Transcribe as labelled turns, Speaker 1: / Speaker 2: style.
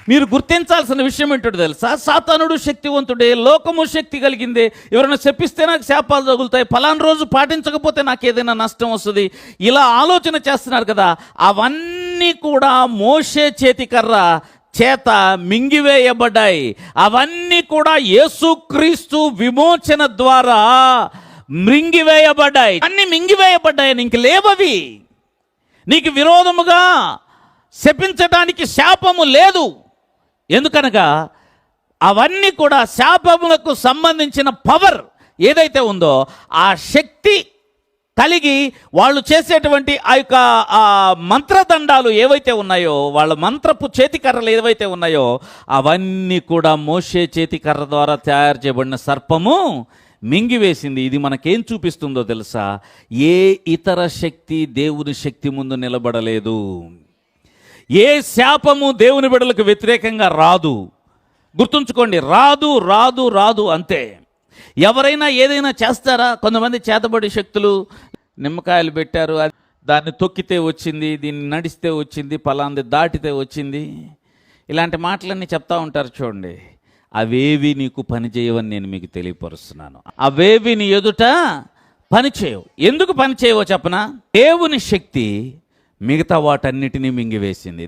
Speaker 1: మీరు గుర్తించాల్సిన విషయం ఏంటో తెలుసా? సాతానుడు శక్తివంతుడే, లోకము శక్తి కలిగిందే. ఎవరైనా చెప్పిస్తే నాకు శాపాలు తగులుతాయి, ఫలానా రోజు పాటించకపోతే నాకు ఏదైనా నష్టం వస్తుంది, ఇలా ఆలోచన చేస్తున్నారు కదా. అవన్నీ కూడా మోషే చేతికర్ర చేత మింగివేయబడ్డాయి. అవన్నీ కూడా యేసుక్రీస్తు విమోచన ద్వారా మింగివేయబడ్డాయి. అన్నీ మింగివేయబడ్డాయి, ఇంక లేవవి. నీకు విరోధముగా శపించడానికి శాపము లేదు. ఎందుకనగా అవన్నీ కూడా శాపములకు సంబంధించిన పవర్ ఏదైతే ఉందో ఆ శక్తి కలిగి వాళ్ళు చేసేటువంటి ఆ యొక్క మంత్రదండాలు ఏవైతే ఉన్నాయో, వాళ్ళ మంత్రపు చేతికర్రలు ఏవైతే ఉన్నాయో అవన్నీ కూడా మోషే చేతికర్ర ద్వారా తయారు చేయబడిన సర్పము మింగివేసింది. ఇది మనకేం చూపిస్తుందో తెలుసా? ఏ ఇతర శక్తి దేవుని శక్తి ముందు నిలబడలేదు. ఏ శాపము దేవుని బిడ్డలకు వ్యతిరేకంగా రాదు. గుర్తుంచుకోండి, రాదు రాదు రాదు అంతే. ఎవరైనా ఏదైనా చేస్తారా? కొంతమంది చేతబడి శక్తులు నిమ్మకాయలు పెట్టారు, దాన్ని తొక్కితే వచ్చింది, దీన్ని నడిస్తే వచ్చింది, పలాంది దాటితే వచ్చింది, ఇలాంటి మాటలన్నీ చెప్తా ఉంటారు. చూడండి, అవేవి నీకు పనిచేయవని నేను మీకు తెలియపరుస్తున్నాను. అవేవి నీ ఎదుట పనిచేయవు. ఎందుకు పనిచేయవో చెప్పనా? దేవుని శక్తి మిగతా వాటన్నిటినీ మింగివేసింది.